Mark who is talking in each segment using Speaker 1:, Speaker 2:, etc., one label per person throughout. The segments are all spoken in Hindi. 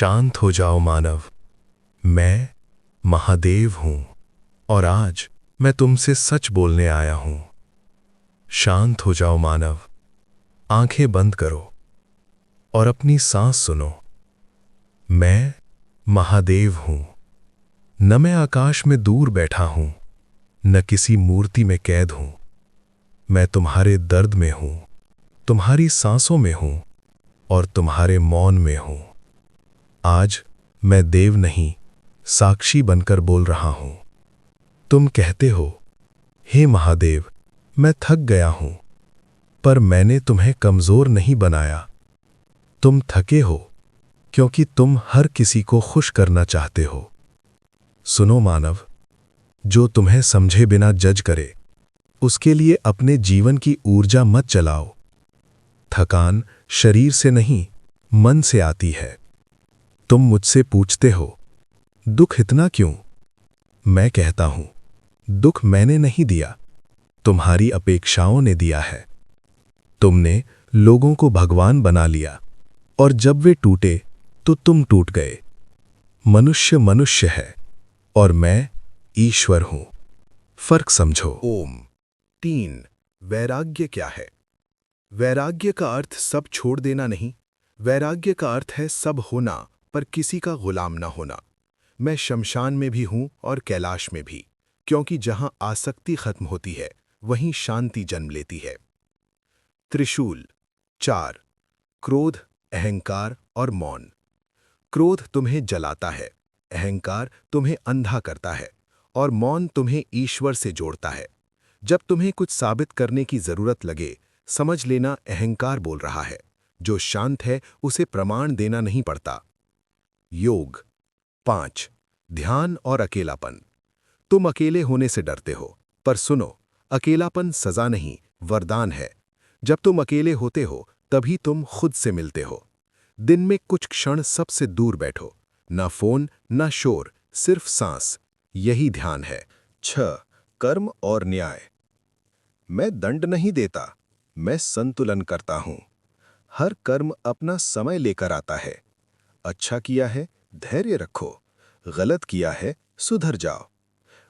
Speaker 1: शांत हो जाओ मानव। मैं महादेव हूं और आज मैं तुमसे सच बोलने आया हूं। शांत हो जाओ मानव, आंखें बंद करो और अपनी सांस सुनो। मैं महादेव हूं। न मैं आकाश में दूर बैठा हूं, न किसी मूर्ति में कैद हूं। मैं तुम्हारे दर्द में हूं, तुम्हारी सांसों में हूं और तुम्हारे मौन में हूं। आज मैं देव नहीं, साक्षी बनकर बोल रहा हूं। तुम कहते हो, हे महादेव, मैं थक गया हूं, पर मैंने तुम्हें कमजोर नहीं बनाया। तुम थके हो क्योंकि तुम हर किसी को खुश करना चाहते हो। सुनो मानव, जो तुम्हें समझे बिना जज करे, उसके लिए अपने जीवन की ऊर्जा मत चलाओ। थकान शरीर से नहीं, मन से आती है। तुम मुझसे पूछते हो, दुख इतना क्यों? मैं कहता हूं, दुख मैंने नहीं दिया, तुम्हारी अपेक्षाओं ने दिया है। तुमने लोगों को भगवान बना लिया और जब वे टूटे तो तुम टूट गए। मनुष्य मनुष्य है और मैं ईश्वर हूं। फर्क समझो।
Speaker 2: ओम 3। वैराग्य क्या है? वैराग्य का अर्थ सब छोड़ देना नहीं। वैराग्य का अर्थ है सब होना पर किसी का गुलाम ना होना। मैं शमशान में भी हूं और कैलाश में भी, क्योंकि जहां आसक्ति खत्म होती है वहीं शांति जन्म लेती है। त्रिशूल 4। क्रोध, अहंकार और मौन। क्रोध तुम्हें जलाता है, अहंकार तुम्हें अंधा करता है और मौन तुम्हें ईश्वर से जोड़ता है। जब तुम्हें कुछ साबित करने की जरूरत लगे, समझ लेना अहंकार बोल रहा है। जो शांत है उसे प्रमाण देना नहीं पड़ता। योग 5। ध्यान और अकेलापन। तुम अकेले होने से डरते हो, पर सुनो, अकेलापन सजा नहीं, वरदान है। जब तुम अकेले होते हो तभी तुम खुद से मिलते हो। दिन में कुछ क्षण सबसे दूर बैठो, ना फोन ना शोर, सिर्फ सांस। यही ध्यान है। 6। कर्म और न्याय। मैं दंड नहीं देता, मैं संतुलन करता हूं। हर कर्म अपना समय लेकर आता है। अच्छा किया है, धैर्य रखो। गलत किया है, सुधर जाओ।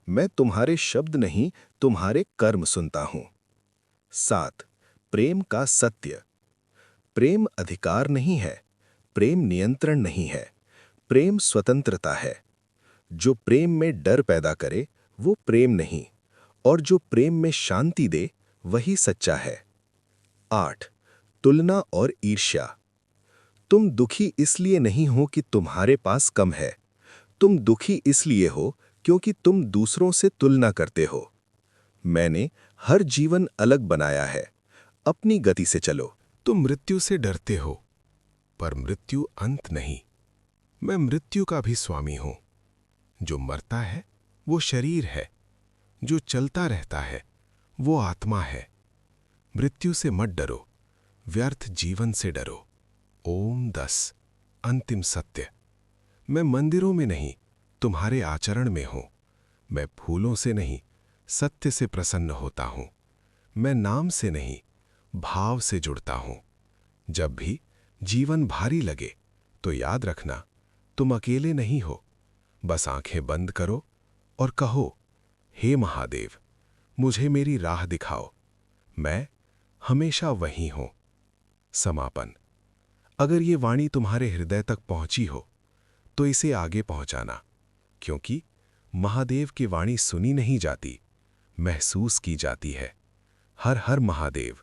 Speaker 2: मैं तुम्हारे शब्द नहीं, तुम्हारे कर्म सुनता हूं। 7। प्रेम का सत्य। प्रेम अधिकार नहीं है, प्रेम नियंत्रण नहीं है, प्रेम स्वतंत्रता है। जो प्रेम में डर पैदा करे वो प्रेम नहीं, और जो प्रेम में शांति दे वही सच्चा है। 8। तुलना और ईर्ष्या। तुम दुखी इसलिए नहीं हो कि तुम्हारे पास कम है, तुम दुखी इसलिए हो क्योंकि तुम दूसरों से तुलना करते हो। मैंने हर जीवन अलग बनाया है, अपनी गति से चलो। तुम मृत्यु से डरते हो, पर मृत्यु अंत नहीं। मैं मृत्यु का भी स्वामी हूं। जो मरता है वो शरीर है, जो चलता रहता है वो आत्मा है। मृत्यु से मत डरो, व्यर्थ जीवन से डरो। ओम 10। अंतिम सत्य। मैं मंदिरों में नहीं, तुम्हारे आचरण में हूं। मैं फूलों से नहीं, सत्य से प्रसन्न होता हूं। मैं नाम से नहीं, भाव से जुड़ता हूं। जब भी जीवन भारी लगे तो याद रखना, तुम अकेले नहीं हो। बस आंखें बंद करो और कहो, हे महादेव, मुझे मेरी राह दिखाओ। मैं हमेशा वहीं हूं। समापन। अगर ये वाणी तुम्हारे हृदय तक पहुंची हो तो इसे आगे पहुंचाना, क्योंकि महादेव की वाणी सुनी नहीं जाती, महसूस की जाती है। हर हर महादेव।